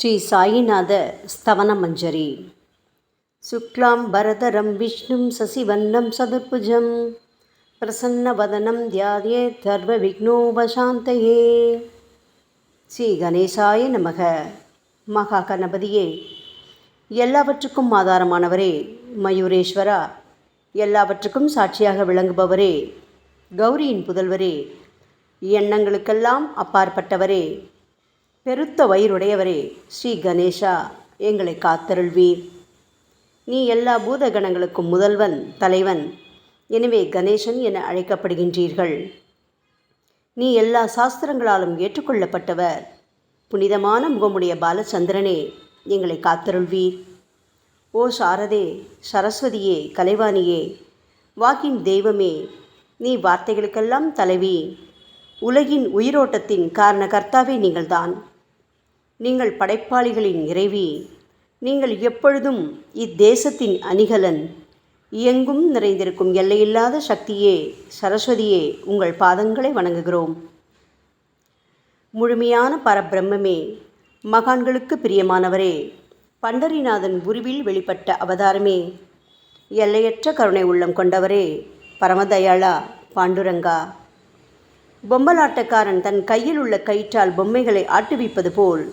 ஸ்ரீ சாயிநாத ஸ்தவனமஞ்சரி. சுக்லாம் பரதரம் விஷ்ணும் சசிவன்னம் சதுர்புஜம் பிரசன்னவதனம் தியாயேத் சர்வ விக்னோபசாந்தயே. ஸ்ரீ கணேசாய நமக. மகா கணபதியே, எல்லாவற்றுக்கும் ஆதாரமானவரே, மயூரேஸ்வரா, எல்லாவற்றுக்கும் சாட்சியாக விளங்குபவரே, கௌரியின் புதல்வரே, எண்ணங்களுக்கெல்லாம் அப்பாற்பட்டவரே, பெருத்த வயிறுடையவரே, ஸ்ரீ கணேசா, எங்களை காத்தருள்வீர். நீ எல்லா பூதகணங்களுக்கும் முதல்வன், தலைவன். எனவே கணேசன் என அழைக்கப்படுகின்றீர்கள். நீ எல்லா சாஸ்திரங்களாலும் ஏற்றுக்கொள்ளப்பட்டவர். புனிதமான முகமுடைய பாலச்சந்திரனே, எங்களை காத்தருள்வீர். ஓ சாரதே, சரஸ்வதியே, கலைவாணியே, வாக்கின் தெய்வமே, நீ வார்த்தைகளுக்கெல்லாம் தலைவி. உலகின் உயிரோட்டத்தின் காரண கர்த்தாவே நீங்கள்தான். நீங்கள் படைப்பாளிகளின் இறைவி. நீங்கள் எப்பொழுதும் இத்தேசத்தின் அணிகலன். எங்கும் நிறைந்திருக்கும் எல்லையில்லாத சக்தியே, சரஸ்வதியே, உங்கள் பாதங்களை வணங்குகிறோம். முழுமையான பரபிரம்மே, மகான்களுக்கு பிரியமானவரே, பண்டரிநாதன் உருவில் வெளிப்பட்ட அவதாரமே, எல்லையற்ற கருணை உள்ளம் கொண்டவரே, பரமதயாளா, பாண்டுரங்கா. பொம்மலாட்டக்காரன் தன் கையில் உள்ள கயிற்றால் பொம்மைகளை ஆட்டுவிப்பது போல்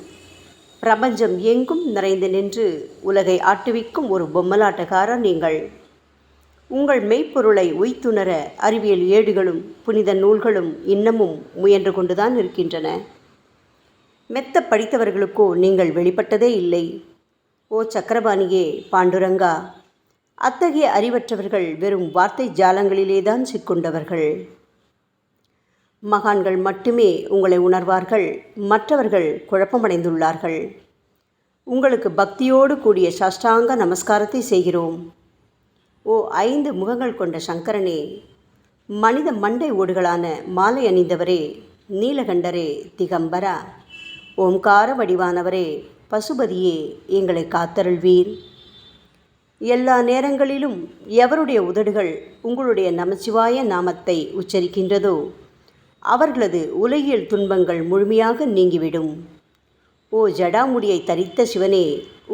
பிரபஞ்சம் எங்கும் நிறைந்து நின்று உலகை ஆட்டுவிக்கும் ஒரு பொம்மலாட்டக்காரர் நீங்கள். உங்கள் மெய்ப்பொருளை உய்த்துணர அறிவியல் ஏடுகளும் புனித நூல்களும் இன்னமும் முயன்று கொண்டுதான் இருக்கின்றன. மெத்த படித்தவர்களுக்கோ நீங்கள் வெளிப்பட்டதே இல்லை. ஓ சக்கரபாணியே, பாண்டுரங்கா, அத்தகைய அறிவற்றவர்கள் வெறும் வார்த்தை ஜாலங்களிலேதான் சிக்கொண்டவர்கள். மகான்கள் மட்டுமே உங்களை உணர்வார்கள். மற்றவர்கள் குழப்பமடைந்துள்ளார்கள். உங்களுக்கு பக்தியோடு கூடிய சாஷ்டாங்க நமஸ்காரத்தை செய்கிறோம். ஓ 5 முகங்கள் கொண்ட சங்கரனே, மனித மண்டை ஓடுகளான மாலை அணிந்தவரே, நீலகண்டரே, திகம்பரா, ஓம்கார வடிவானவரே, பசுபதியே, எங்களை காத்தருள்வீர். எல்லா நேரங்களிலும் எவருடைய உதடுகள் உங்களுடைய நமச்சிவாய நாமத்தை உச்சரிக்கின்றதோ அவர்களது உலகியல் துன்பங்கள் முழுமையாக நீங்கிவிடும். ஓ ஜடாமுடியை தரித்த சிவனே,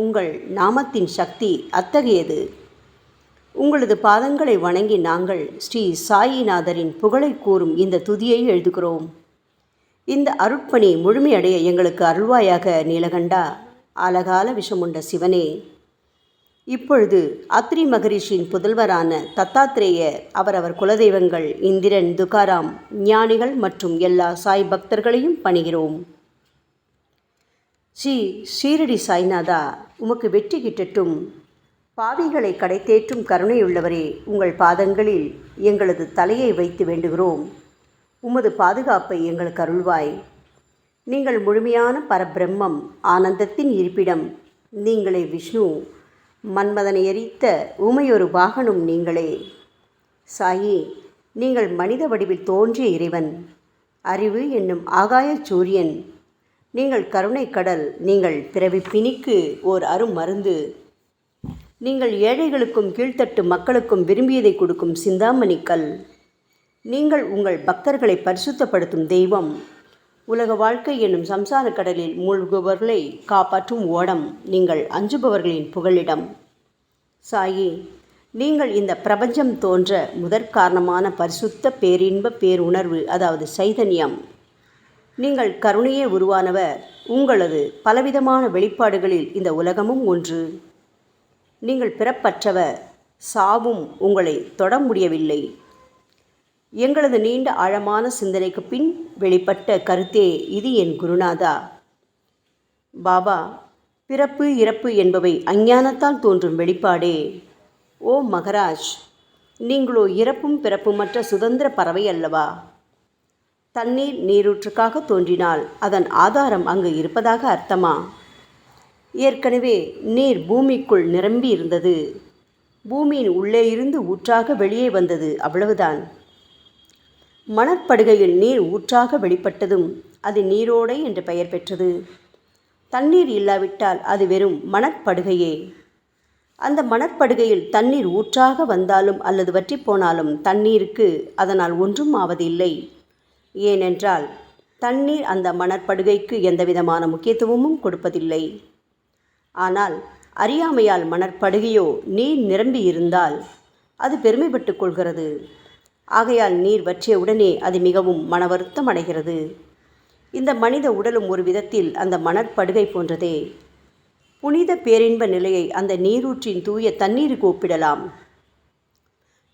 உங்கள் நாமத்தின் சக்தி அத்தகையது. உங்களது பாதங்களை வணங்கி நாங்கள் ஸ்ரீ சாயிநாதரின் புகழை கூறும் இந்த துதியை எழுதுகிறோம். இந்த அருட்பணி முழுமையடைய எங்களுக்கு அருள்வாயாக நீலகண்டா, ஆலகால விஷமுண்ட சிவனே. இப்பொழுது அத்ரி மகரிஷியின் புதல்வரான தத்தாத்ரேயர், அவரவர் குலதெய்வங்கள் இந்திரன், துகாராம், ஞானிகள் மற்றும் எல்லா சாய் பக்தர்களையும் பணிகிறோம். ஸ்ரீ ஷீரடி சாய்நாதா, உமக்கு வெற்றி கிட்டட்டும். பாவிகளை கடைத்தேற்றும் கருணையுள்ளவரே, உங்கள் பாதங்களில் எங்களது தலையை வைத்து வேண்டுகிறோம். உமது பாதுகாப்பை எங்களுக்கு அருள்வாய். நீங்கள் முழுமையான பரபிரம்மம், ஆனந்தத்தின் இருப்பிடம். நீங்களே விஷ்ணு. மன்மதனை எரித்த ஊமையொரு வாகனும் நீங்களே. சாயி, நீங்கள் மனித வடிவில் தோன்றிய இறைவன். அறிவு என்னும் ஆகாய சூரியன். நீங்கள் கருணை கடல். நீங்கள் பிறவி பிணிக்கு ஓர் அருமருந்து. நீங்கள் ஏழைகளுக்கும் கீழ்த்தட்டு மக்களுக்கும் விரும்பியதை கொடுக்கும் சிந்தாமணிக்கல். நீங்கள் உங்கள் பக்தர்களை பரிசுத்தப்படுத்தும் தெய்வம். உலக வாழ்க்கை என்னும் சம்சார கடலில் மூழ்குபவர்களை காப்பாற்றும் ஓடம். நீங்கள் அஞ்சுபவர்களின் புகலிடம். சாயி, நீங்கள் இந்த பிரபஞ்சம் தோன்ற முதற்காரணமான பரிசுத்த பேரின்ப பேருணர்வு, அதாவது சைதன்யம். நீங்கள் கருணையே உருவானவர். உங்களது பலவிதமான வெளிப்பாடுகளில் இந்த உலகமும் ஒன்று. நீங்கள் பிறப்பற்றவர். சாவும் உங்களை தொட முடியவில்லை. எங்களது நீண்ட ஆழமான சிந்தனைக்கு பின் வெளிப்பட்ட கருத்தே இது என் குருநாதா. பாபா, பிறப்பு இறப்பு என்பவை அஞ்ஞானத்தால் தோன்றும் வெளிப்பாடே. ஓ மகராஜ், நீங்களோ இறப்பும் பிறப்புமற்ற சுதந்திர பறவை அல்லவா? தண்ணீர் நீரூற்றுக்காக தோன்றினால் அதன் ஆதாரம் அங்கு இருப்பதாக அர்த்தமா? ஏற்கனவே நீர் பூமிக்குள் நிரம்பி இருந்தது. பூமியின் உள்ளே இருந்து ஊற்றாக வெளியே வந்தது, அவ்வளவுதான். மணற்படுகையில் நீர் ஊற்றாக வெளிப்பட்டதும் அது நீரோடை என்று பெயர் பெற்றது. தண்ணீர் இல்லாவிட்டால் அது வெறும் மணற்படுகையே. அந்த மணற்படுகையில் தண்ணீர் ஊற்றாக வந்தாலும் அல்லது வற்றி போனாலும் தண்ணீருக்கு அதனால் ஒன்றும் ஆவதில்லை. ஏனென்றால் தண்ணீர் அந்த மணற்படுகைக்கு எந்தவிதமான முக்கியத்துவமும் கொடுப்பதில்லை. ஆனால் அறியாமையால் மணற்படுகையோ நீர் நிரம்பி இருந்தால் அது பெருமைப்பட்டு கொள்கிறது. ஆகையால் நீர் வற்றிய உடனே அது மிகவும் மனவருத்தம் அடைகிறது. இந்த மனித உடலும் ஒரு விதத்தில் அந்த மணற்படுகை போன்றதே. புனித பேரின்ப நிலையை அந்த நீரூற்றின் தூய தண்ணீருக்கு ஒப்பிடலாம்.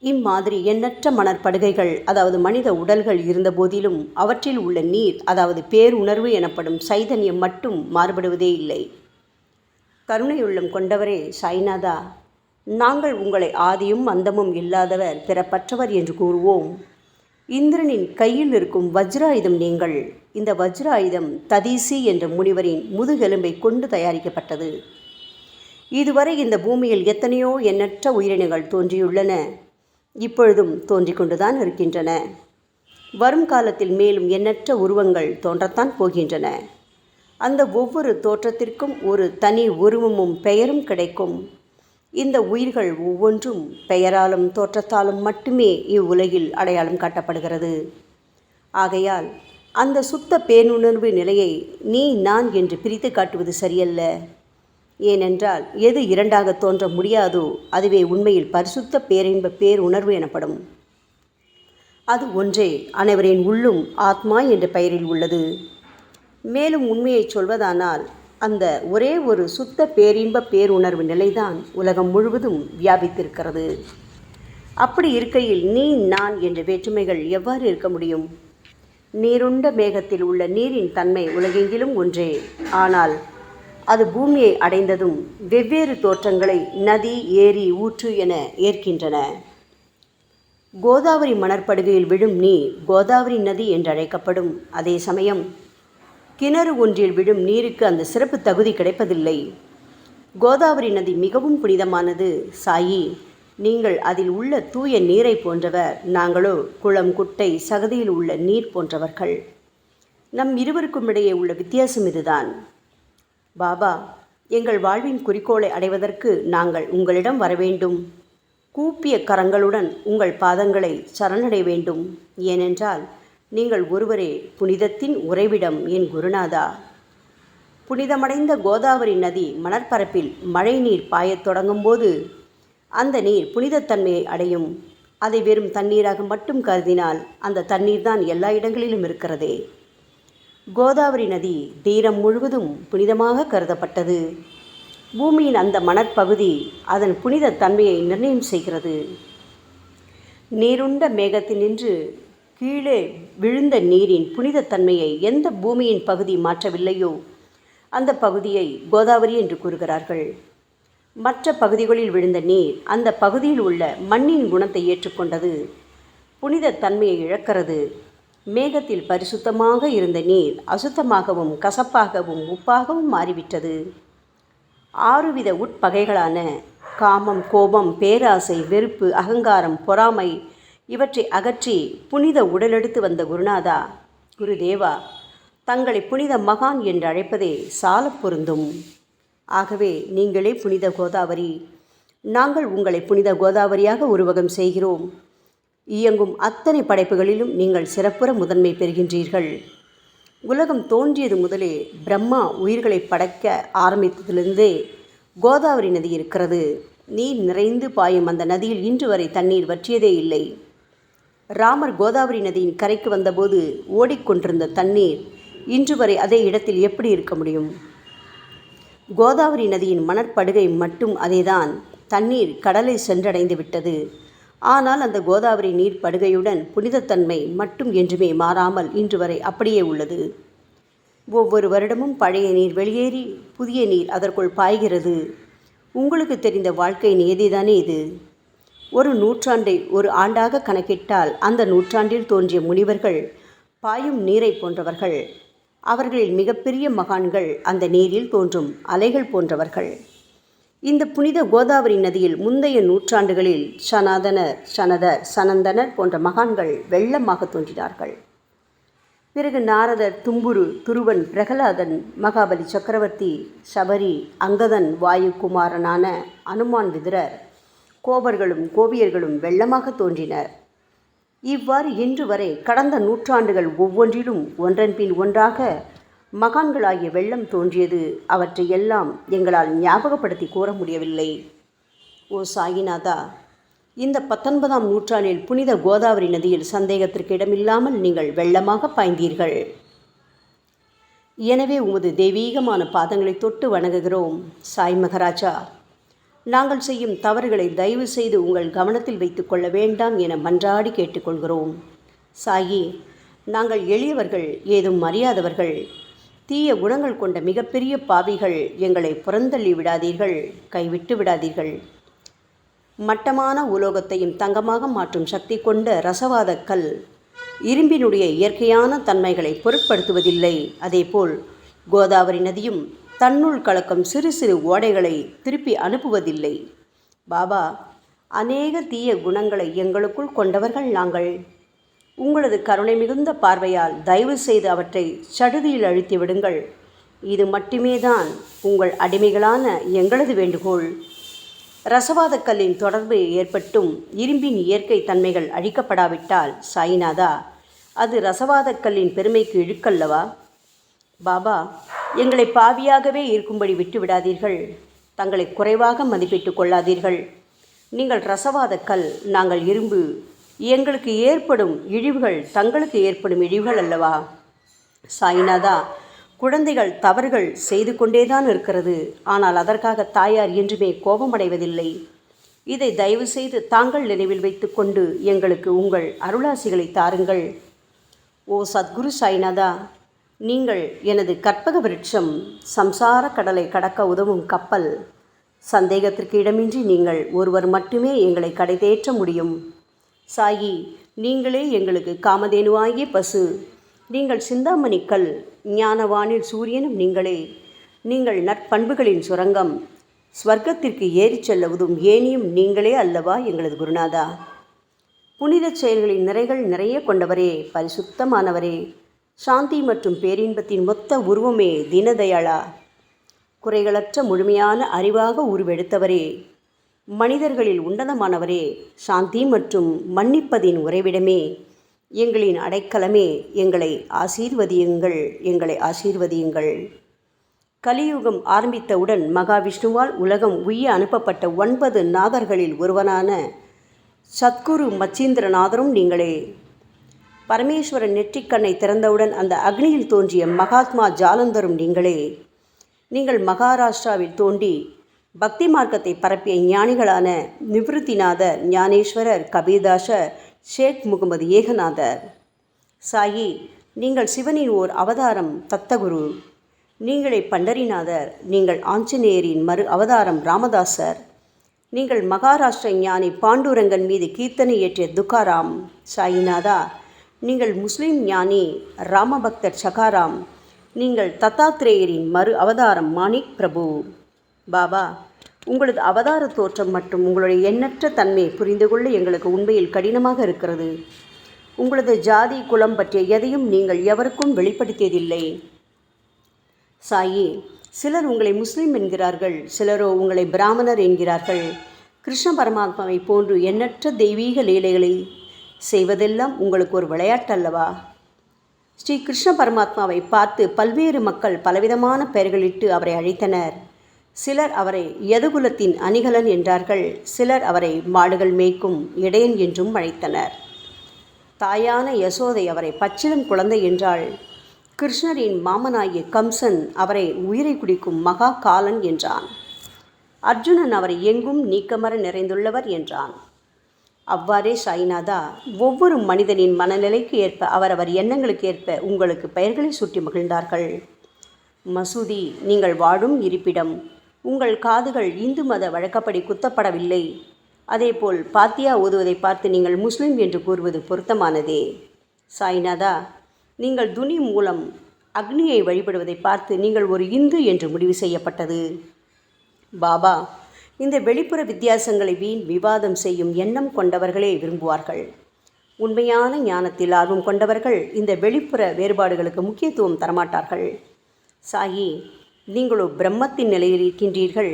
இம்மாதிரி எண்ணற்ற மணற்படுகைகள், அதாவது மனித உடல்கள் இருந்த போதிலும் அவற்றில் உள்ள நீர், அதாவது பேருணர்வு எனப்படும் சைதன்யம் மட்டும் மாறுபடுவதே இல்லை. கருணையுள்ளம் கொண்டவரே சாய்நாதா, நாங்கள் உங்களை ஆதியும் அந்தமும் இல்லாதவர், பிறப்பற்றவர் என்று கூறுவோம். இந்திரனின் கையில் இருக்கும் வஜ்ராயுதம் நீங்கள். இந்த வஜ்ராயுதம் ததீசி என்ற முனிவரின் முதுகெலும்பை கொண்டு தயாரிக்கப்பட்டது. இதுவரை இந்த பூமியில் எத்தனையோ எண்ணற்ற உயிரினங்கள் தோன்றியுள்ளன, இப்பொழுதும் தோன்றிக் கொண்டுதான் இருக்கின்றன. வரும் காலத்தில் மேலும் எண்ணற்ற உருவங்கள் தோன்றத்தான் போகின்றன. அந்த ஒவ்வொரு தோற்றத்திற்கும் ஒரு தனி உருவமும் பெயரும் கிடைக்கும். இந்த உயிர்கள் ஒவ்வொன்றும் பெயராலும் தோற்றத்தாலும் மட்டுமே இவ்வுலகில் அடையாளம் காட்டப்படுகிறது. ஆகையால் அந்த சுத்த பேருணர்வு நிலையை நீ நான் என்று பிரித்து காட்டுவது சரியல்ல. ஏனென்றால் எது இரண்டாக தோன்ற முடியாதோ அதுவே உண்மையில் பரிசுத்த பேரின்ப பேருணர்வு எனப்படும். அது ஒன்றே அனைவரின் உள்ளும் ஆத்மா என்ற பெயரில் உள்ளது. மேலும் உண்மையை சொல்வதானால் அந்த ஒரே ஒரு சுத்த பேரின்ப பேருணர்வு நிலைதான் உலகம் முழுவதும் வியாபித்திருக்கிறது. அப்படி இருக்கையில் நீ நான் என்ற வேற்றுமைகள் எவ்வாறு இருக்க முடியும்? நீருண்ட மேகத்தில் உள்ள நீரின் தன்மை உலகெங்கிலும் ஒன்றே. ஆனால் அது பூமியை அடைந்ததும் வெவ்வேறு தோற்றங்களை நதி, ஏரி, ஊற்று என ஏற்கின்றன. கோதாவரி மணற்படுகையில் விழும் நீர் கோதாவரி நதி என்றழைக்கப்படும். அதே சமயம் கிணறு ஒன்றில் விழும் நீருக்கு அந்த சிறப்பு தகுதி கிடைப்பதில்லை. கோதாவரி நதி மிகவும் புனிதமானது. சாயி, நீங்கள் அதில் உள்ள தூய நீரை போன்றவர், நாங்களோ குளம், குட்டை, சகதியில் உள்ள நீர் போன்றவர்கள். நம் இருவருக்கும் இடையே உள்ள வித்தியாசம் இதுதான். பாபா, எங்கள் வாழ்வின் குறிக்கோளை அடைவதற்கு நாங்கள் உங்களிடம் வரவேண்டும். கூப்பிய கரங்களுடன் உங்கள் பாதங்களை சரணடைய வேண்டும். ஏனென்றால் நீங்கள் ஒருவரே புனிதத்தின் உறைவிடம் என் குருநாதா. புனிதமடைந்த கோதாவரி நதி மணற்பரப்பில் மழை நீர் பாயத் தொடங்கும் போது அந்த நீர் புனிதத்தன்மையை அடையும். அதை வெறும் தண்ணீராக மட்டும் கருதினால் அந்த தண்ணீர் தான் எல்லா இடங்களிலும் இருக்கிறதே. கோதாவரி நதி தீரம் முழுவதும் புனிதமாக கருதப்பட்டது. பூமியின் அந்த மணற்பகுதி அதன் புனித தன்மையை நிர்ணயம் செய்கிறது. நீருண்ட மேகத்தினின்று கீழே விழுந்த நீரின் புனிதத்தன்மையை எந்த பூமியின் பகுதி மாற்றவில்லையோ அந்த பகுதியை கோதாவரி என்று கூறுகிறார்கள். மற்ற பகுதிகளில் விழுந்த நீர் அந்த பகுதியில் உள்ள மண்ணின் குணத்தை ஏற்றுக்கொண்டது, புனித தன்மையை இழக்கிறது. மேகத்தில் பரிசுத்தமாக இருந்த நீர் அசுத்தமாகவும் கசப்பாகவும் உப்பாகவும் மாறிவிட்டது. 6 வித உட்பகைகளான காமம், கோபம், பேராசை, வெறுப்பு, அகங்காரம், பொறாமை இவற்றை அகற்றி புனித உடலெடுத்து வந்த குருநாதா, குருதேவா, தங்களை புனித மகான் என்று அழைப்பதே சால பொருந்தும். ஆகவே நீங்களே புனித கோதாவரி. நாங்கள் உங்களை புனித கோதாவரியாக உருவகம் செய்கிறோம். இயங்கும் அத்தனை படைப்புகளிலும் நீங்கள் சிறப்புற முதன்மை பெறுகின்றீர்கள். உலகம் தோன்றியது முதலே பிரம்மா உயிர்களை படைக்க ஆரம்பித்ததிலிருந்தே கோதாவரி நதி இருக்கிறது. நீர் நிறைந்து பாயும் அந்த நதியில் இன்று வரை தண்ணீர் வற்றியதே இல்லை. ராமர் கோதாவரி நதியின் கரைக்கு வந்தபோது ஓடிக்கொண்டிருந்த தண்ணீர் இன்று வரை அதே இடத்தில் எப்படி இருக்க முடியும்? கோதாவரி நதியின் மணற்படுகை மட்டும் அதேதான். தண்ணீர் கடலை சென்றடைந்து விட்டது. ஆனால் அந்த கோதாவரி நீர் படுகையுடன் புனிதத்தன்மை மட்டும் என்றுமே மாறாமல் இன்று வரை அப்படியே உள்ளது. ஒவ்வொரு வருடமும் பழைய நீர் வெளியேறி புதிய நீர் அதற்குள் பாய்கிறது. உங்களுக்கு தெரிந்த வாழ்க்கை நியதிதானே இது. ஒரு நூற்றாண்டை ஒரு ஆண்டாக கணக்கிட்டால் அந்த நூற்றாண்டில் தோன்றிய முனிவர்கள் பாயும் நீரை போன்றவர்கள். அவர்களில் மிகப்பெரிய மகான்கள் அந்த நீரில் தோன்றும் அலைகள் போன்றவர்கள். இந்த புனித கோதாவரி நதியில் முந்தைய நூற்றாண்டுகளில் சனாதனர், சனதர், சனந்தனர் போன்ற மகான்கள் வெள்ளமாக தோன்றினார்கள். பிறகு நாரதர், தும்புரு, துருவன், பிரகலாதன், மகாபலி சக்கரவர்த்தி, சபரி, அங்கதன், வாயுகுமாரனான அனுமான், விதுரர், கோபர்களும் கோபியர்களும் வெள்ளமாக தோன்றினர். இவ்வாறு இன்று வரை கடந்த நூற்றாண்டுகள் ஒவ்வொன்றிலும் ஒன்றன் பின் ஒன்றாக மகான்களாகிய வெள்ளம் தோன்றியது. அவற்றை எல்லாம் எங்களால் ஞாபகப்படுத்தி கூற முடியவில்லை. ஓ சாயிநாதா, இந்த 19ஆம் நூற்றாண்டில் புனித கோதாவரி நதியில் சந்தேகத்திற்கு இடமில்லாமல் நீங்கள் வெள்ளமாக பாய்ந்தீர்கள். எனவே உமது தெய்வீகமான பாதங்களை தொட்டு வணங்குகிறோம். சாய் மகராஜா, நாங்கள் செய்யும் தவறுகளை தயவு செய்து உங்கள் கவனத்தில் வைத்து கொள்ள வேண்டாம் என மன்றாடி கேட்டுக்கொள்கிறோம். சாயி, நாங்கள் எளியவர்கள், ஏதும் அறியாதவர்கள், தீய குணங்கள் கொண்ட மிகப்பெரிய பாவிகள். எங்களை புறந்தள்ளி விடாதீர்கள், கைவிட்டு விடாதீர்கள். மட்டமான உலோகத்தையும் தங்கமாக மாற்றும் சக்தி கொண்ட ரசவாத கல் இரும்பினுடைய இயற்கையான தன்மைகளை பொருட்படுத்துவதில்லை. அதேபோல் கோதாவரி நதியும் தன்னுள் கலக்கும் சிறு சிறு ஓடைகளை திருப்பி அனுப்புவதில்லை. பாபா, அநேக தீய குணங்களை எங்களுக்குள் கொண்டவர்கள் நாங்கள். உங்களது கருணை மிகுந்த பார்வையால் தயவு செய்து அவற்றை சடுதியில் அழித்து விடுங்கள். இது மட்டுமே தான் உங்கள் அடிமைகளான எங்களது வேண்டுகோள். ரசவாத கல்லின் தொடர்பு ஏற்பட்டும் இரும்பின் இயற்கை தன்மைகள் அழிக்கப்படாவிட்டால் சாயிநாதா, அது ரசவாத கல்லின் பெருமைக்கு இழுக்கல்லவா? பாபா, எங்களை பாவியாகவே இருக்கும்படி விட்டுவிடாதீர்கள். தங்களை குறைவாக மதிப்பிட்டு கொள்ளாதீர்கள். நீங்கள் ரசவாத கல், நாங்கள் இரும்பு. எங்களுக்கு ஏற்படும் இழிவுகள் தங்களுக்கு ஏற்படும் இழிவுகள் அல்லவா? சாயிநாதா, குழந்தைகள் தவறுகள் செய்து கொண்டேதான் இருக்கிறது. ஆனால் அதற்காக தாயார் என்றுமே கோபமடைவதில்லை. இதை தயவு செய்து தாங்கள் நினைவில் வைத்து கொண்டு எங்களுக்கு உங்கள் அருளாசிகளை தாருங்கள். ஓ சத்குரு சாய்நாதா, நீங்கள் எனது கற்பக விருட்சம், சம்சார கடலை கடக்க உதவும் கப்பல். சந்தேகத்திற்கு இடமின்றி நீங்கள் ஒருவர் மட்டுமே எங்களை கடைதேற்ற முடியும். சாயி, நீங்களே எங்களுக்கு காமதேனுவாகிய பசு. நீங்கள் சிந்தாமணி கல், ஞானவானில் சூரியனும் நீங்களே. நீங்கள் நற்பண்புகளின் சுரங்கம், ஸ்வர்க்கத்திற்கு ஏறிச் செல்லவதும் ஏனியும் நீங்களே அல்லவா எங்களது குருநாதா? புனித செயல்களின் நிறைகள் நிறைய கொண்டவரே, பரிசுத்தமானவரே, சாந்தி மற்றும் பேரின்பத்தின் மொத்த உருவமே தீனதயாளா, குறைகளற்ற முழுமையான அறிவாக உருவெடுத்தவரே, மனிதர்களில் உன்னதமானவரே, சாந்தி மற்றும் மன்னிப்பதின் உறைவிடமே, எங்களின் அடைக்கலமே, எங்களை ஆசீர்வதியுங்கள், எங்களை ஆசீர்வதியுங்கள். கலியுகம் ஆரம்பித்தவுடன் மகாவிஷ்ணுவால் உலகம் உய்ய அனுப்பப்பட்ட 9 நாதர்களில் ஒருவனான சத்குரு மச்சீந்திரநாதரும் நீங்களே. பரமேஸ்வரன் நெற்றிக்கண்ணை திறந்தவுடன் அந்த அக்னியில் தோன்றிய மகாத்மா ஜாலந்தரும் நீங்களே. நீங்கள் மகாராஷ்டிராவில் தோன்றி பக்தி மார்க்கத்தை பரப்பிய ஞானிகளான நிவிருத்திநாதர், ஞானேஸ்வரர், கபீர்தாசர், ஷேக் முகமது ஏகநாதர். சாயி, நீங்கள் சிவனின் ஓர் அவதாரம், தத்தகுரு. நீங்களே பண்டரிநாதர். நீங்கள் ஆஞ்சநேயரின் மறு அவதாரம் ராமதாசர். நீங்கள் மகாராஷ்டிர ஞானி பாண்டுரங்கன் மீது கீர்த்தனை இயற்றிய துக்காராம். சாயிநாதா, நீங்கள் முஸ்லிம் ஞானி ராமபக்தர் சகாராம். நீங்கள் தத்தாத்ரேயரின் மறு அவதாரம் மாணிக் பிரபு. பாபா, உங்களது அவதார தோற்றம் மற்றும் உங்களுடைய எண்ணற்ற தன்மை புரிந்து கொள்ள எங்களுக்கு உண்மையில் கடினமாக இருக்கிறது. உங்களது ஜாதி குலம் பற்றிய எதையும் நீங்கள் எவருக்கும் வெளிப்படுத்தியதில்லை. சாயி, சிலர் உங்களை முஸ்லீம் என்கிறார்கள், சிலரோ உங்களை பிராமணர் என்கிறார்கள். கிருஷ்ண பரமாத்மாவை போன்று எண்ணற்ற தெய்வீக லீலைகளை செய்வதெல்லாம் உங்களுக்கு ஒரு விளையாட்டல்லவா? ஸ்ரீ கிருஷ்ண பரமாத்மாவை பார்த்து பல்வேறு மக்கள் பலவிதமான பெயர்களிட்டு அவரை அழைத்தனர். சிலர் அவரை யதுகுலத்தின் அணிகலன் என்றார்கள். சிலர் அவரை மாடுகள் மேய்க்கும் இடையன் என்றும் அழைத்தனர். தாயான யசோதை அவரை பச்சிளம் குழந்தை என்றாள். கிருஷ்ணரின் மாமனாகிய கம்சன் அவரை உயிரை குடிக்கும் மகா காலன் என்றான். அர்ஜுனன் அவரை எங்கும் நீக்கமர நிறைந்துள்ளவர் என்றான். அவ்வாறே சாய்நாதா, ஒவ்வொரு மனிதனின் மனநிலைக்கு ஏற்ப அவரவர் எண்ணங்களுக்கு ஏற்ப உங்களுக்கு பெயர்களை சுட்டி மகிழ்ந்தார்கள். மசூதி, நீங்கள் வாழும் இருப்பிடம். உங்கள் காதுகள் இந்து மத வழக்கப்படி குத்தப்படவில்லை. அதேபோல் பாத்தியா ஓதுவதை பார்த்து நீங்கள் முஸ்லிம் என்று கூறுவது பொருத்தமானதே. சாய்நாதா, நீங்கள் துனி மூலம் அக்னியை வழிபடுவதை பார்த்து நீங்கள் ஒரு இந்து என்று முடிவு செய்யப்பட்டது. பாபா, இந்த வெளிப்புற வித்தியாசங்களை வீண் விவாதம் செய்யும் எண்ணம் கொண்டவர்களே விரும்புவார்கள். உண்மையான ஞானத்தில் ஆர்வம் கொண்டவர்கள் இந்த வெளிப்புற வேறுபாடுகளுக்கு முக்கியத்துவம் தரமாட்டார்கள். சாயி, நீங்களோ பிரம்மத்தின் நிலையில் இருக்கின்றீர்கள்.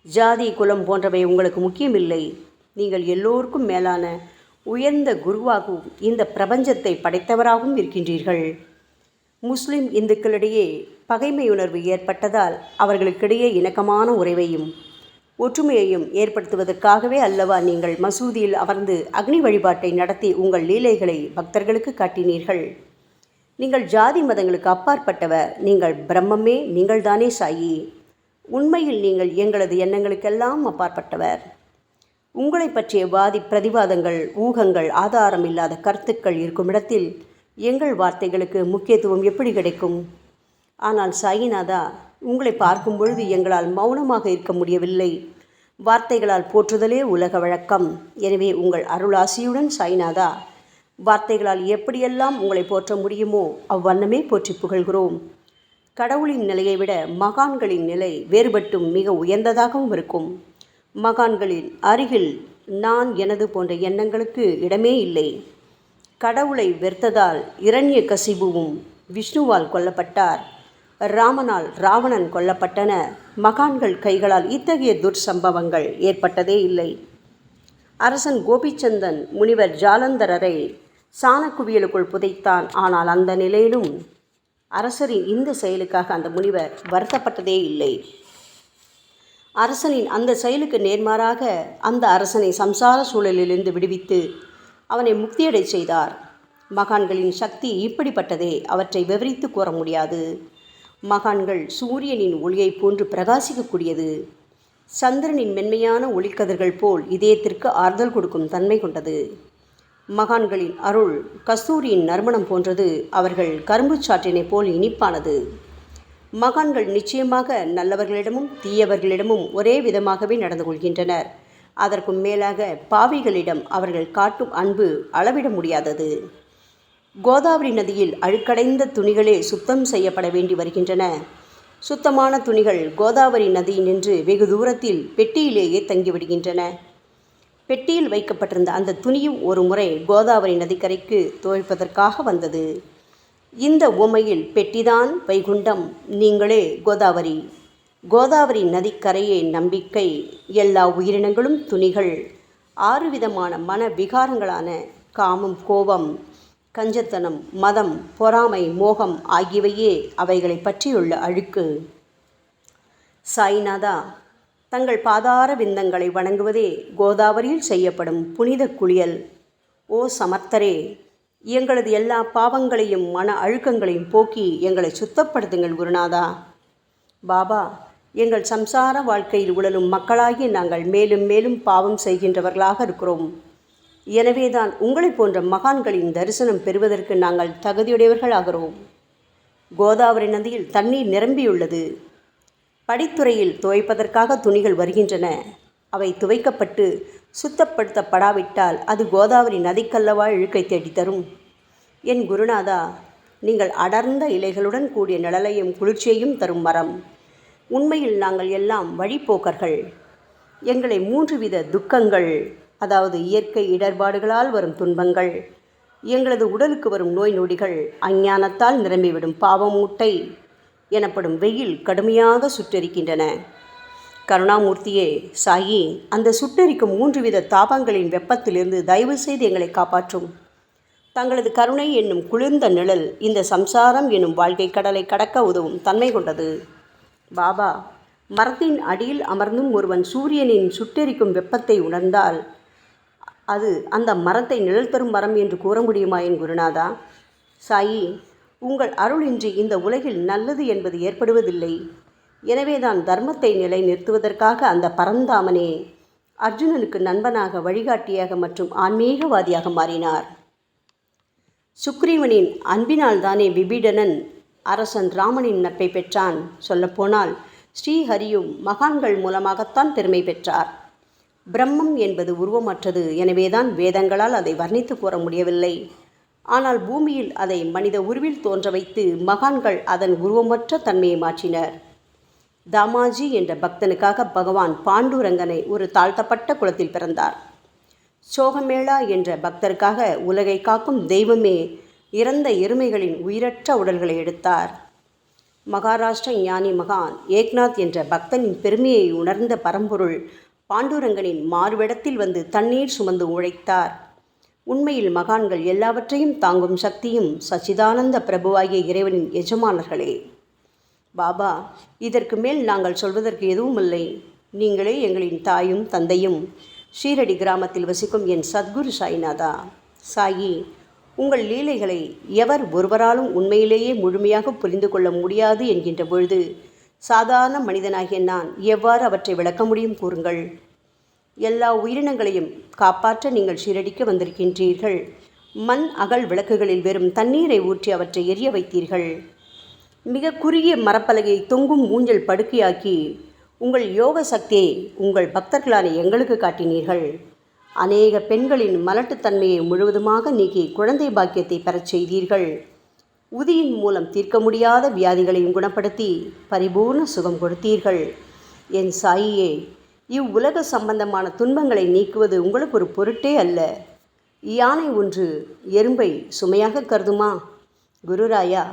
ஜாதி குலம் போன்றவை உங்களுக்கு முக்கியமில்லை. நீங்கள் எல்லோருக்கும் மேலான உயர்ந்த குருவாகவும் இந்த பிரபஞ்சத்தை படைத்தவராகவும் இருக்கின்றீர்கள். முஸ்லிம் இந்துக்களிடையே பகைமையுணர்வு ஏற்பட்டதால் அவர்களுக்கிடையே இணக்கமான உறவையும் ஒற்றுமையையும் ஏற்படுத்துவதற்காகவே அல்லவா நீங்கள் மசூதியில் அமர்ந்து அக்னி வழிபாட்டை நடத்தி உங்கள் லீலைகளை பக்தர்களுக்கு காட்டினீர்கள். நீங்கள் ஜாதி மதங்களுக்கு அப்பாற்பட்டவர். நீங்கள் பிரம்மமே, நீங்கள்தானே சாயி. உண்மையில் நீங்கள் எங்களது எண்ணங்களுக்கெல்லாம் அப்பாற்பட்டவர். உங்களை பற்றிய வாதி பிரதிவாதங்கள், ஊகங்கள், ஆதாரம் இல்லாத கருத்துக்கள் இருக்கும் இடத்தில் எங்கள் வார்த்தைகளுக்கு முக்கியத்துவம் எப்படி கிடைக்கும்? ஆனால் சாயிநாதா, உங்களை பார்க்கும் பொழுது எங்களால் மௌனமாக இருக்க முடியவில்லை. வார்த்தைகளால் போற்றுதலே உலக வழக்கம். எனவே உங்கள் அருளாசியுடன் சாயிநாதா, வார்த்தைகளால் எப்படியெல்லாம் உங்களை போற்ற முடியுமோ அவ்வண்ணமே போற்றி புகழ்கிறோம். கடவுளின் நிலையை விட மகான்களின் நிலை வேறுபட்டும் மிக உயர்ந்ததாகவும் இருக்கும். மகான்களின் அருகில் நான் எனது போன்ற எண்ணங்களுக்கு இடமே இல்லை. கடவுளை வெறுத்ததால் இரண்யகசிபுவும் விஷ்ணுவால் கொல்லப்பட்டார். ராமனால் ராவணன் கொல்லப்பட்டன. மகான்கள் கைகளால் இத்தகைய துர்சம்பவங்கள் ஏற்பட்டதே இல்லை. அரசன் கோபிச்சந்தன் முனிவர் ஜாலந்தரரை சாணக்குவியலுக்குள் புதைத்தான். ஆனால் அந்த நிலையிலும் அரசரின் இந்த செயலுக்காக அந்த முனிவர் வருத்தப்பட்டதே இல்லை. அரசனின் அந்த செயலுக்கு நேர்மாறாக அந்த அரசனை சம்சார சூழலிலிருந்து விடுவித்து அவனை முக்தியடை செய்தார். மகான்களின் சக்தி இப்படிப்பட்டதே. அவற்றை விவரித்து கூற முடியாது. மகான்கள் சூரியனின் ஒளியை போன்று பிரகாசிக்கக்கூடியது. சந்திரனின் மென்மையான ஒளிக்கதிர்கள் போல் இதயத்திற்கு ஆறுதல் கொடுக்கும் தன்மை கொண்டது. மகான்களின் அருள் கஸ்தூரியின் நறுமணம் போன்றது. அவர்கள் கரும்பு சாற்றினை போல் இனிப்பானது. மகான்கள் நிச்சயமாக நல்லவர்களிடமும் தீயவர்களிடமும் ஒரே விதமாகவே நடந்து கொள்கின்றனர். அதற்கும் மேலாக பாவிகளிடம் அவர்கள் காட்டும் அன்பு அளவிட முடியாதது. கோதாவரி நதியில் அழுக்கடைந்த துணிகளே சுத்தம் செய்யப்பட வேண்டி வருகின்றன. சுத்தமான துணிகள் கோதாவரி நதியினின்று வெகு தூரத்தில் பெட்டியிலேயே தங்கிவிடுகின்றன. பெட்டியில் வைக்கப்பட்டிருந்த அந்த துணியும் ஒரு முறை கோதாவரி நதிக்கரைக்கு துவைப்பதற்காக வந்தது. இந்த உவமையில் பெட்டிதான் வைகுண்டம், நீங்களே கோதாவரி. கோதாவரி நதிக்கரையே நம்பிக்கை. எல்லா உயிரினங்களும் துணிகள். 6 விதமான மன விகாரங்களான காமம், கோபம், கஞ்சத்தனம், மதம், பொறாமை, மோகம் ஆகியவையே அவைகளை பற்றியுள்ள அழுக்கு. சாய்நாதா, தங்கள் பாதார விந்தங்களை வணங்குவதே கோதாவரியில் செய்யப்படும் புனித குளியல். ஓ சமர்த்தரே, எங்களது எல்லா பாவங்களையும் மன அழுக்கங்களையும் போக்கி எங்களை சுத்தப்படுத்துங்கள் குருநாதா. பாபா, எங்கள் சம்சார வாழ்க்கையில் உழலும் மக்களாகி நாங்கள் மேலும் மேலும் பாவம் செய்கின்றவர்களாக இருக்கிறோம். எனவேதான் உங்களை போன்ற மகான்களின் தரிசனம் பெறுவதற்கு நாங்கள் தகுதியுடையவர்களாகிறோம். கோதாவரி நதியில் தண்ணீர் நிரம்பியுள்ளது. படித்துறையில் துவைப்பதற்காக துணிகள் வருகின்றன. அவை துவைக்கப்பட்டு சுத்தப்படுத்தப்படாவிட்டால் அது கோதாவரி நதிக்கல்லவா இழுக்கை தேடித்தரும். என் குருநாதா, நீங்கள் அடர்ந்த இலைகளுடன் கூடிய நிழலையும் குளிர்ச்சியையும் தரும் மரம். உண்மையில் நாங்கள் எல்லாம் வழிப்போக்கர்கள். எங்களை 3 வித துக்கங்கள், அதாவது இயற்கை இடர்பாடுகளால் வரும் துன்பங்கள், எங்களது உடலுக்கு வரும் நோய் நொடிகள், அஞ்ஞானத்தால் நிரம்பிவிடும் பாவமூட்டை எனப்படும் வெயில் கடுமையாக சுட்டெரிக்கின்றன. கருணாமூர்த்தியே, சாயி, அந்த சுட்டெரிக்கும் 3 வித தாபங்களின் வெப்பத்திலிருந்து தயவு செய்து எங்களை காப்பாற்றும். தங்களது கருணை என்னும் குளிர்ந்த நிழல் இந்த சம்சாரம் என்னும் வாழ்க்கை கடலை கடக்க உதவும் தன்மை கொண்டது. பாபா, மரத்தின் அடியில் அமர்ந்தும் ஒருவன் சூரியனின் சுட்டெரிக்கும் வெப்பத்தை உணர்ந்தால் அது அந்த மரத்தை நிழல் தரும் மரம் என்று கூற முடியுமா என் குருநாதா? சாயி, உங்கள் அருளின்றி இந்த உலகில் நல்லது என்பது ஏற்படுவதில்லை. எனவேதான் தர்மத்தை நிலை நிறுத்துவதற்காக அந்த பரந்தாமனே அர்ஜுனனுக்கு நண்பனாக, வழிகாட்டியாக மற்றும் ஆன்மீகவாதியாக மாறினார். சுக்ரீவனின் அன்பினால் தானே விபீடனன் அரசன் ராமனின் நட்பை பெற்றான். சொல்லப்போனால் ஸ்ரீஹரியும் மகான்கள் மூலமாகத்தான் பெருமை பெற்றார். பிரம்மம் என்பது உருவமற்றது. எனவேதான் வேதங்களால் அதை வர்ணித்து கூற முடியவில்லை. ஆனால் பூமியில் அதை மனித உருவில் தோன்ற வைத்து மகான்கள் அதன் உருவமற்ற தன்மையை மாற்றினர். தாமாஜி என்ற பக்தனுக்காக பகவான் பாண்டுரங்கனை ஒரு தாழ்த்தப்பட்ட குலத்தில் பிறந்தார். சோகமேளா என்ற பக்தருக்காக உலகை காக்கும் தெய்வமே இறந்த எருமைகளின் உயிரற்ற உடல்களை எடுத்தார். மகாராஷ்டிர ஞானி மகான் ஏக்நாத் என்ற பக்தனின் பெருமையை உணர்ந்த பரம்பொருள் பாண்டுரங்கனின் மாறுவிடத்தில் வந்து தண்ணீர் சுமந்து உழைத்தார். உண்மையில் மகான்கள் எல்லாவற்றையும் தாங்கும் சக்தியும் சச்சிதானந்த பிரபுவாகிய இறைவனின் எஜமானர்களே. பாபா, இதற்கு மேல் நாங்கள் சொல்வதற்கு எதுவும் இல்லை. நீங்களே எங்களின் தாயும் தந்தையும். ஷீரடி கிராமத்தில் வசிக்கும் என் சத்குரு சாய்நாதா. சாயி, உங்கள் லீலைகளை எவர் ஒருவராலும் உண்மையிலேயே முழுமையாக புரிந்து கொள்ள முடியாது என்கின்ற பொழுது சாதாரண மனிதனாகிய நான் எவ்வாறு அவற்றை விளக்க முடியும் கூறுங்கள். எல்லா உயிரினங்களையும் காப்பாற்ற நீங்கள் ஷீரடிக்கு வந்திருக்கின்றீர்கள். மண் அகல் விளக்குகளில் வெறும் தண்ணீரை ஊற்றி அவற்றை எரிய வைத்தீர்கள். மிக குறுகிய மரப்பலகையை தொங்கும் ஊஞ்சல் படுக்கையாக்கி உங்கள் யோக சக்தியை உங்கள் பக்தர்களான எங்களுக்கு காட்டினீர்கள். அநேக பெண்களின் மலட்டுத்தன்மையை முழுவதுமாக நீக்கி குழந்தை பாக்கியத்தை பெறச் செய்தீர்கள். உதியின் மூலம் தீர்க்க முடியாத வியாதிகளையும் குணப்படுத்தி பரிபூர்ண சுகம் கொடுத்தீர்கள். என் சாயியே, இவ்வுலக சம்பந்தமான துன்பங்களை நீக்குவது உங்களுக்கு ஒரு பொருட்டே அல்ல. யானை ஒன்று எறும்பை சுமையாக கருதுமா? குருராயா,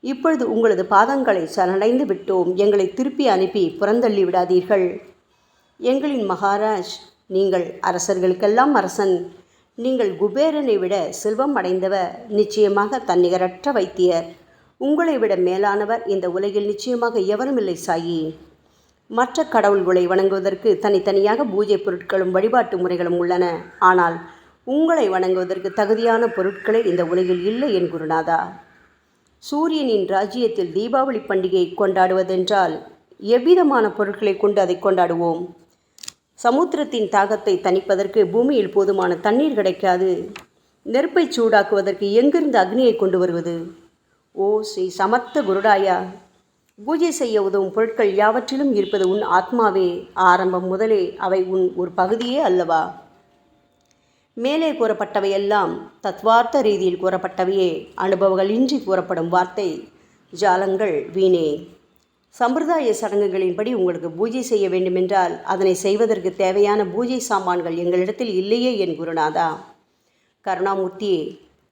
இப்பொழுது உங்களது பாதங்களை சரணடைந்து விட்டோம். எங்களை திருப்பி அனுப்பி புறந்தள்ளி விடாதீர்கள். எங்களின் மகாராஜ், நீங்கள் அரசர்களுக்கெல்லாம் அரசன். நீங்கள் குபேரனை விட செல்வம் அடைந்தவர். நிச்சயமாக தன்னிகரற்ற வைத்தியர். உங்களை விட மேலானவர் இந்த உலகில் நிச்சயமாக எவரும் இல்லை சாயி. மற்ற கடவுள்களை வணங்குவதற்கு தனித்தனியாக பூஜை பொருட்களும் வழிபாட்டு முறைகளும் உள்ளன. ஆனால் உங்களை வணங்குவதற்கு தகுதியான பொருட்களே இந்த உலகில் இல்லை என் குருநாதா. சூரியனின் ராஜ்யத்தில் தீபாவளி பண்டிகையை கொண்டாடுவதென்றால் எவ்விதமான பொருட்களை கொண்டு அதை கொண்டாடுவோம்? சமுத்திரத்தின் தாகத்தை தணிப்பதற்கு பூமியில் போதுமான தண்ணீர் கிடைக்காது. நெருப்பை சூடாக்குவதற்கு எங்கிருந்து அக்னியை கொண்டு வருவது? ஓ ஸ்ரீ சமர்த்த குருடாயா, பூஜை செய்ய உதவும் பொருட்கள் யாவற்றிலும் இருப்பது உன் ஆத்மாவே. ஆரம்பம் முதலே அவை உன் ஒரு பகுதியே அல்லவா? மேலே கூறப்பட்டவையெல்லாம் தத்வார்த்த ரீதியில் கூறப்பட்டவையே. அனுபவங்களின்றி கூறப்படும் வார்த்தை ஜாலங்கள் வீணே. சம்பிரதாய சடங்குகளின்படி உங்களுக்கு பூஜை செய்ய வேண்டுமென்றால் அதனை செய்வதற்கு தேவையான பூஜை சாமான்கள் எங்களிடத்தில் இல்லையே என் குருநாதா. கருணாமூர்த்தியே,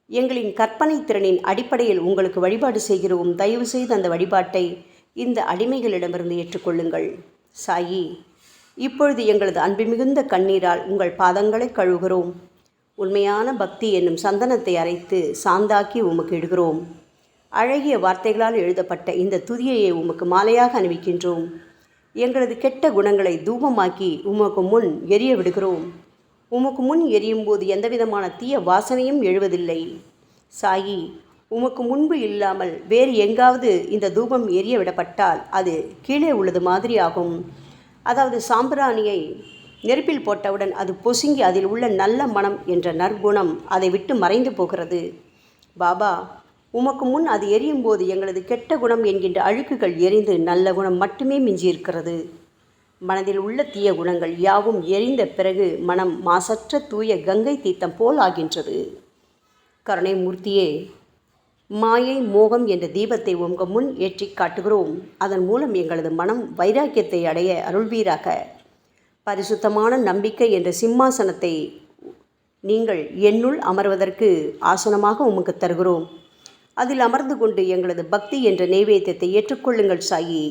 எங்களின் கற்பனை திறனின் அடிப்படையில் உங்களுக்கு வழிபாடு செய்கிறோம். தயவு செய்து அந்த வழிபாட்டை இந்த அடிமைகளிடமிருந்து ஏற்றுக்கொள்ளுங்கள். சாயி, இப்பொழுது எங்களது அன்பு மிகுந்த கண்ணீரால் உங்கள் பாதங்களை கழுவுகிறோம். உண்மையான பக்தி என்னும் சந்தனத்தை அரைத்து சாந்தாக்கி உமக்கு இடுகிறோம். அழகிய வார்த்தைகளால் எழுதப்பட்ட இந்த துதியையை உமக்கு மாலையாக அணிவிக்கின்றோம். எங்களது கெட்ட குணங்களை தூபமாக்கி உமக்கு முன் எரிய விடுகிறோம். உமக்கு முன் எரியும் போது எந்தவிதமான தீய வாசனையும் எழுவதில்லை. சாயி, உமக்கு முன்பு இல்லாமல் வேறு எங்காவது இந்த தூபம் எரிய விடப்பட்டால் அது கீழே உள்ளது மாதிரி ஆகும். அதாவது சாம்பிராணியை நெருப்பில் போட்டவுடன் அது பொசுங்கி அதில் உள்ள நல்ல மனம் என்ற நற்குணம் அதை விட்டு மறைந்து போகிறது. பாபா, உமக்கு முன் அது எரியும் போது எங்களது கெட்ட குணம் என்கின்ற அழுக்குகள் எரிந்து நல்ல குணம் மட்டுமே மிஞ்சியிருக்கிறது. மனதில் உள்ள தீய குணங்கள் யாவும் எரிந்த பிறகு மனம் மாசற்ற தூய கங்கை தீர்த்தம் போல் ஆகின்றது. கருணை மூர்த்தியே, மாயை மோகம் என்ற தீபத்தை உங்கள் முன் ஏற்றி காட்டுகிறோம். அதன் மூலம் எங்களது மனம் வைராக்கியத்தை அடைய அருள்வீராக. பரிசுத்தமான நம்பிக்கை என்ற சிம்மாசனத்தை நீங்கள் என்னுள் அமர்வதற்கு ஆசனமாக உமக்கு தருகிறோம். அதில் அமர்ந்து கொண்டு எங்களது பக்தி என்ற நெய்வேத்தியத்தை ஏற்றுக்கொள்ளுங்கள் சாயி.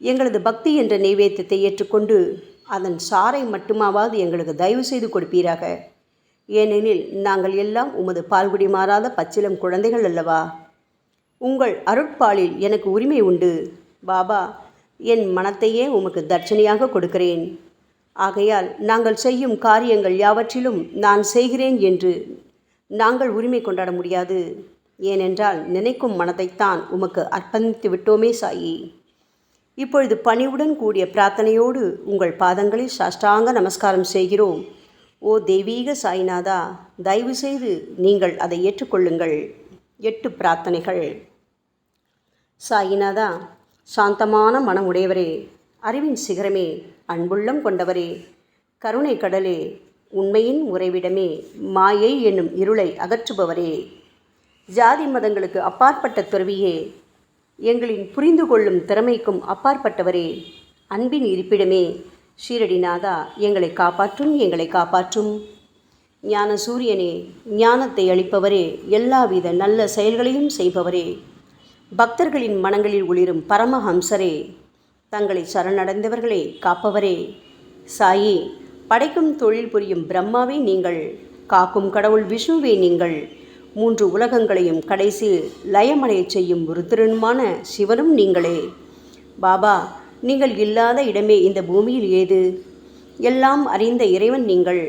எங்களது பக்தி என்ற நெய்வேத்தியத்தை ஏற்றுக்கொண்டு அதன் சாரை மட்டுமாவது எங்களுக்கு தயவு செய்து கொடுப்பீராக. ஏனெனில் நாங்கள் எல்லாம் உமது பால்குடி மாறாத பச்சிலம் குழந்தைகள் அல்லவா. உங்கள் அருட்பாலில் எனக்கு உரிமை உண்டு. பாபா, என் மனத்தையே உமக்கு தட்சணையாக கொடுக்கிறேன். ஆகையால் நாங்கள் செய்யும் காரியங்கள் யாவற்றிலும் நான் செய்கிறேன் என்று நாங்கள் உரிமை கொண்டாட முடியாது. ஏனென்றால் நினைக்கும் மனதைத்தான் உமக்கு அர்ப்பணித்து விட்டோமே சாயி. இப்பொழுது பணிவுடன் கூடிய பிரார்த்தனையோடு உங்கள் பாதங்களில் சாஷ்டாங்க நமஸ்காரம் செய்கிறோம். ஓ தெய்வீக சாய்நாதா, தயவு செய்து நீங்கள் அதை ஏற்றுக்கொள்ளுங்கள். 8 பிரார்த்தனைகள். சாய்நாதா, சாந்தமான மனம் உடையவரே, அறிவின் சிகரமே, அன்புள்ளம் கொண்டவரே, கருணை கடலே, உண்மையின் உறைவிடமே, மாயை என்னும் இருளை அகற்றுபவரே, ஜாதி மதங்களுக்கு அப்பாற்பட்ட துறவியே, எங்களின் புரிந்து கொள்ளும் திறமைக்கும் அப்பாற்பட்டவரே, அன்பின் இருப்பிடமே, ஷீரடிநாதா, எங்களை காப்பாற்றும், எங்களை காப்பாற்றும். ஞான சூரியனே, ஞானத்தை அளிப்பவரே, எல்லாவித நல்ல செயல்களையும் செய்பவரே, பக்தர்களின் மனங்களில் ஒளிரும் பரமஹம்சரே, தங்களை சரணடைந்தவர்களை காப்பவரே, சாயி, படைக்கும் தொழில் புரியும் பிரம்மாவே நீங்கள், காக்கும் கடவுள் விஷ்ணுவே நீங்கள். 3 உலகங்களையும் கடைசி லயமடையச் செய்யும் ருத்ரனுமான சிவனும் நீங்களே. பாபா, நீங்கள் இல்லாத இடமே இந்த பூமியில் ஏது? எல்லாம் அறிந்த இறைவன் நீங்கள்.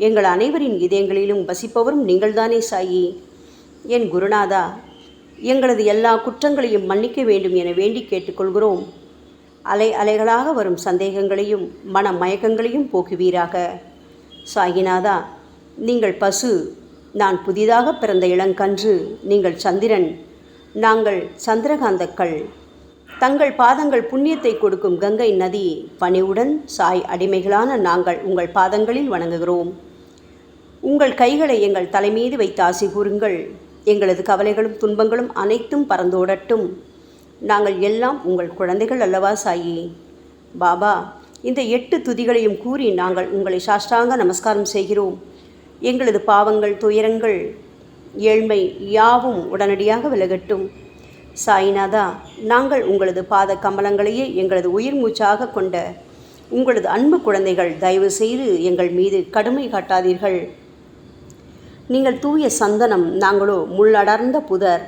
எங்கள் அனைவரின் இதயங்களிலும் வசிப்பவரும் நீங்கள்தானே சாயி. என் குருநாதா, எங்களது எல்லா குற்றங்களையும் மன்னிக்க வேண்டும் என வேண்டி கேட்டுக்கொள்கிறோம். அலை அலைகளாக வரும் சந்தேகங்களையும் மன மயக்கங்களையும் போக்குவீராக. சாயிநாதா, நீங்கள் பசு, நான் புதிதாக பிறந்த இளங்கன்று, நீங்கள் சந்திரன், நாங்கள் சந்திரகாந்தக்கள். தங்கள் பாதங்கள் புண்ணியத்தை கொடுக்கும் கங்கை நதி. பணிவுடன் சாய் அடிமைகளான நாங்கள் உங்கள் பாதங்களில் வணங்குகிறோம். உங்கள் கைகளை எங்கள் தலைமீது வைத்து ஆசி கூறுங்கள். எங்களது கவலைகளும் துன்பங்களும் அனைத்தும் பறந்தோடட்டும். நாங்கள் எல்லாம் உங்கள் குழந்தைகள் அல்லவா சாயி. பாபா, இந்த 8 துதிகளையும் கூறி நாங்கள் உங்களை சாஷ்டாங்க நமஸ்காரம் செய்கிறோம். எங்களது பாவங்கள், துயரங்கள், ஏழ்மை யாவும் உடனடியாக விலகட்டும். சாயிநாதா, நாங்கள் உங்களது பாத கமலங்களையே எங்களது உயிர் மூச்சாக கொண்ட உங்களது அன்பு குழந்தைகள். தயவு செய்து எங்கள் மீது கடுமை காட்டாதீர்கள். நீங்கள் தூய சந்தனம், நாங்களோ முள்ளடர்ந்த புதர்.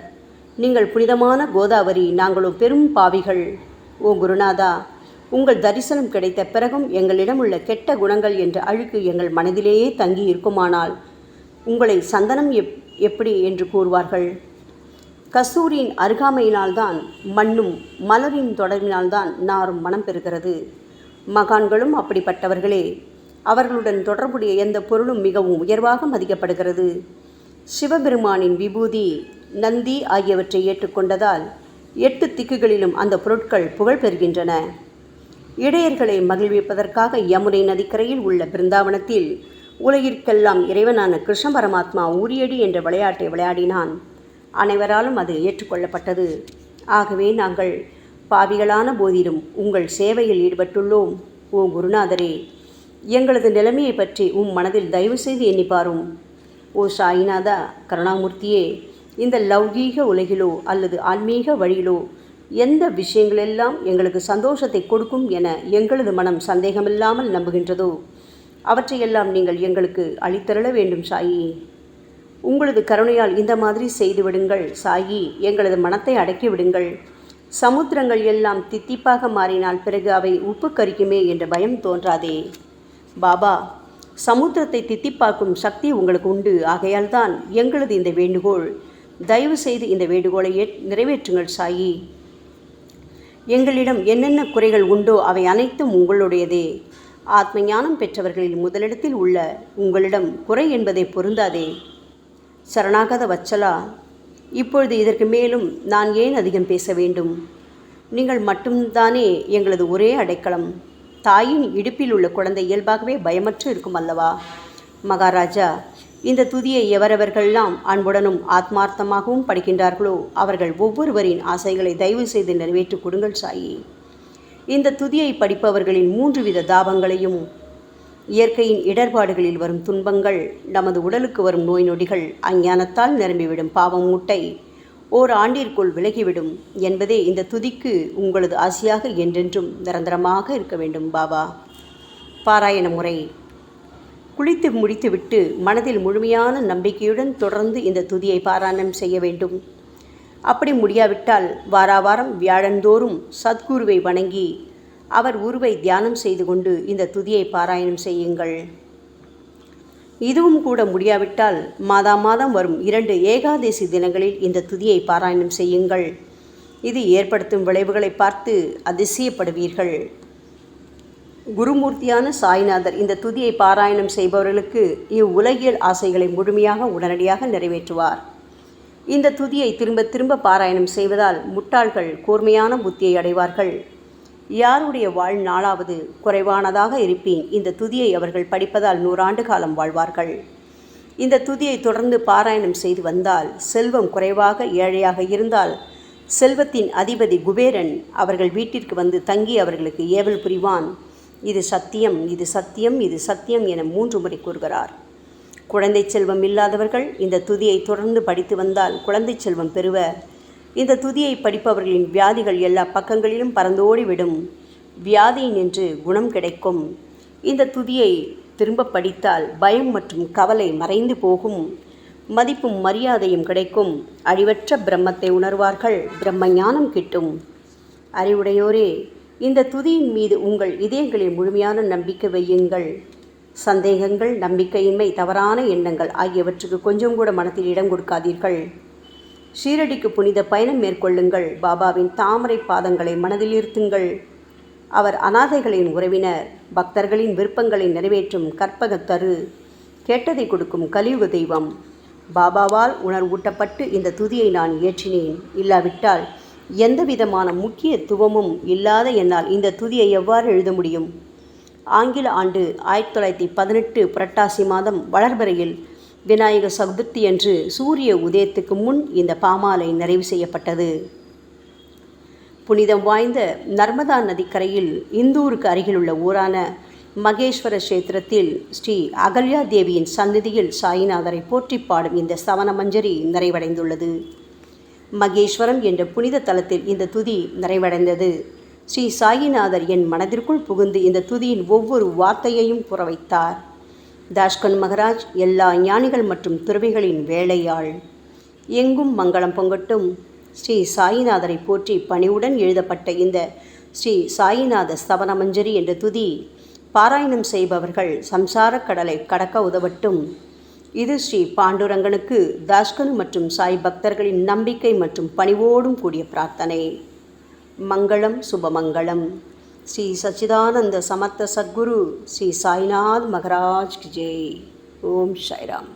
நீங்கள் புனிதமான கோதாவரி, நாங்களோ பெரும் பாவிகள். ஓ குருநாதா, உங்கள் தரிசனம் கிடைத்த பிறகும் எங்களிடம் உள்ள கெட்ட குணங்கள் என்ற அழுக்கு எங்கள் மனதிலேயே தங்கி இருக்குமானால் உங்களை சந்தனம் எப்படி என்று கூறுவார்கள்? கஸ்தூரியின் அருகாமையினால்தான் மண்ணும் மலரின் தொடர்பினால்தான் நாரும் மனம் பெறுகிறது. மகான்களும் அப்படிப்பட்டவர்களே. அவர்களுடன் தொடர்புடைய எந்த பொருளும் மிகவும் உயர்வாக மதிக்கப்படுகிறது. சிவபெருமானின் விபூதி, நந்தி ஆகியவற்றை ஏற்றுக்கொண்டதால் 8 திக்குகளிலும் அந்த பொருட்கள் புகழ் பெறுகின்றன. இடையர்களை மகிழ்விப்பதற்காக யமுனை நதிக்கரையில் உள்ள பிருந்தாவனத்தில் உலகிற்கெல்லாம் இறைவனான கிருஷ்ண பரமாத்மா ஊரியடி என்ற விளையாட்டை விளையாடினான். அனைவராலும் அது ஏற்றுக்கொள்ளப்பட்டது. ஆகவே நாங்கள் பாவிகளான போதிலும் உங்கள் சேவையில் ஈடுபட்டுள்ளோம். ஓ குருநாதரே, எங்களது நிலைமையை பற்றி மனதில் தயவு செய்து எண்ணிப்பாரும். ஓ சாயிநாதா கருணாமூர்த்தியே, இந்த லௌகீக உலகிலோ அல்லது ஆன்மீக வழியிலோ எந்த விஷயங்களெல்லாம் எங்களுக்கு சந்தோஷத்தை கொடுக்கும் என எங்களது மனம் சந்தேகமில்லாமல் நம்புகின்றதோ அவற்றையெல்லாம் நீங்கள் எங்களுக்கு அளித்தருள வேண்டும் சாயி. உங்களது கருணையால் இந்த மாதிரி செய்துவிடுங்கள் சாயி. எங்களது மனத்தை அடக்கி விடுங்கள். சமுத்திரங்கள் எல்லாம் தித்திப்பாக மாறினால் பிறகு அவை உப்பு கரிக்குமே என்ற பயம் தோன்றாதே. பாபா, சமுத்திரத்தை தித்திப்பாக்கும் சக்தி உங்களுக்கு உண்டு. ஆகையால் தான் எங்களது இந்த வேண்டுகோள். தயவு செய்து இந்த வேண்டுகோளை நிறைவேற்றுங்கள் சாயி. எங்களிடம் என்னென்ன குறைகள் உண்டோ அவை அனைத்தும் உங்களுடையதே. ஆத்ம ஞானம் பெற்றவர்களில் முதலிடத்தில் உள்ள உங்களிடம் குறை என்பதை பொருந்தாதே. சரணாகத வச்சலா, இப்பொழுது இதற்கு மேலும் நான் ஏன் அதிகம் பேச வேண்டும்? நீங்கள் மட்டும்தானே எங்களது ஒரே அடைக்கலம். தாயின் இடுப்பில் உள்ள குழந்தை இயல்பாகவே பயமற்று இருக்கும் அல்லவா? மகாராஜா, இந்த துதியை எவரவர்களெல்லாம் அன்புடனும் ஆத்மார்த்தமாகவும் படிக்கின்றார்களோ அவர்கள் ஒவ்வொருவரின் ஆசைகளை தயவு செய்து நிறைவேற்றி கொடுங்கள் சாயி. இந்த துதியை படிப்பவர்களின் 3 வித தாபங்களையும், இயற்கையின் இடர்பாடுகளில் வரும் துன்பங்கள், நமது உடலுக்கு வரும் நோய் நொடிகள், அஞ்ஞானத்தால் நிரம்பிவிடும் பாவம் மூட்டை ஓராண்டிற்குள் விலகிவிடும் என்பதே இந்த துதிக்கு உங்களது ஆசையாக என்றென்றும் நிரந்தரமாக இருக்க வேண்டும் பாபா. பாராயண முறை. குளித்து முடித்துவிட்டு மனதில் முழுமையான நம்பிக்கையுடன் தொடர்ந்து இந்த துதியை பாராயணம் செய்ய வேண்டும். அப்படி முடியாவிட்டால் வாராவாரம் வியாழந்தோறும் சத்குருவை வணங்கி அவர் உருவை தியானம் செய்து கொண்டு இந்த துதியை பாராயணம் செய்யுங்கள். இதுவும் கூட முடியாவிட்டால் மாதம் வரும் 2 ஏகாதசி தினங்களில் இந்த துதியை பாராயணம் செய்யுங்கள். இது ஏற்படுத்தும் விளைவுகளை பார்த்து அதிசயப்படுவீர்கள். குருமூர்த்தியான சாய்நாதர் இந்த துதியை பாராயணம் செய்பவர்களுக்கு இவ்வுலகியல் ஆசைகளை முழுமையாக உடனடியாக நிறைவேற்றுவார். இந்த துதியை திரும்ப திரும்ப பாராயணம் செய்வதால் முட்டாள்கள் கூர்மையான புத்தியை அடைவார்கள். யாருடைய வாழ்நாளாவது குறைவானதாக இருப்பேன் இந்த துதியை அவர்கள் படிப்பதால் 100 ஆண்டு காலம் வாழ்வார்கள். இந்த துதியை தொடர்ந்து பாராயணம் செய்து வந்தால் செல்வம் குறைவாக ஏழையாக இருந்தால் செல்வத்தின் அதிபதி குபேரன் அவர்கள் வீட்டிற்கு வந்து தங்கி அவர்களுக்கு ஏவல் புரிவான். இது சத்தியம், இது சத்தியம், இது சத்தியம் என 3 முறை கூறுகிறார். குழந்தை செல்வம் இல்லாதவர்கள் இந்த துதியை தொடர்ந்து படித்து வந்தால் குழந்தை செல்வம் பெறுவர். இந்த துதியை படிப்பவர்களின் வியாதிகள் எல்லா பக்கங்களிலும் பறந்தோடிவிடும். வியாதி நின்று குணம் கிடைக்கும். இந்த துதியை திரும்ப படித்தால் பயம் மற்றும் கவலை மறைந்து போகும். மதிப்பும் மரியாதையும் கிடைக்கும். அழிவற்ற பிரம்மத்தை உணர்வார்கள். பிரம்ம ஞானம் கிட்டும். அறிவுடையோரே, இந்த துதியின் மீது உங்கள் இதயங்களில் முழுமையான நம்பிக்கை வையுங்கள். சந்தேகங்கள், நம்பிக்கையின்மை, தவறான எண்ணங்கள் ஆகியவற்றுக்கு கொஞ்சம் கூட மனத்தில் இடம் கொடுக்காதீர்கள். ஷீரடிக்கு புனித பயணம் மேற்கொள்ளுங்கள். பாபாவின் தாமரை பாதங்களை மனதில் இருத்துங்கள். அவர் அனாதைகளின் உறவினர், பக்தர்களின் விருப்பங்களை நிறைவேற்றும் கற்பகத்தரு, கேட்டதை கொடுக்கும் கலியுக தெய்வம். பாபாவால் உணர்வூட்டப்பட்டு இந்த துதியை நான் இயற்றினேன். இல்லாவிட்டால் எந்த விதமான முக்கியத்துவமும் இல்லாத என்னால் இந்த துதியை எவ்வாறு எழுத முடியும்? ஆங்கில ஆண்டு 1918 புரட்டாசி மாதம் வளர்பிறையில் விநாயக சதுர்த்தி அன்று சூரிய உதயத்துக்கு முன் இந்த பாமாலை நிறைவு செய்யப்பட்டது. புனிதம் வாய்ந்த நர்மதா நதிக்கரையில் இந்தூருக்கு அருகிலுள்ள ஊரான மகேஸ்வர கஷேத்திரத்தில் ஸ்ரீ அகல்யா தேவியின் சந்நிதியில் சாயிநாதரை போற்றி பாடும் இந்த சவண மஞ்சரி நிறைவடைந்துள்ளது. மகேஸ்வரம் என்ற புனித தலத்தில் இந்த துதி நிறைவடைந்தது. ஸ்ரீ சாயிநாதர் என் மனதிற்குள் புகுந்து இந்த துதியின் ஒவ்வொரு வார்த்தையையும் புற வைத்தார். தாஷ்கன் மகராஜ் எல்லா ஞானிகள் மற்றும் துறவிகளின் வேலையாள். எங்கும் மங்களம் பொங்கட்டும். ஸ்ரீ சாயிநாதரை போற்றி பணிவுடன் எழுதப்பட்ட இந்த ஸ்ரீ சாயிநாத ஸ்தவன மஞ்சரி என்ற துதி பாராயணம் செய்பவர்கள் சம்சார கடலை கடக்க உதவட்டும். இது ஸ்ரீ பாண்டுரங்கனுக்கு தாஷ்கனு மற்றும் சாய் பக்தர்களின் நம்பிக்கை மற்றும் பணிவோடும் கூடிய பிரார்த்தனை. மங்களம், சுபமங்களம். ஸ்ரீ சச்சிதானந்த சமர்த்த சத்குரு ஸ்ரீ சாய்நாத் மகராஜ் கி ஜெய். ஓம் சாய்ராம்.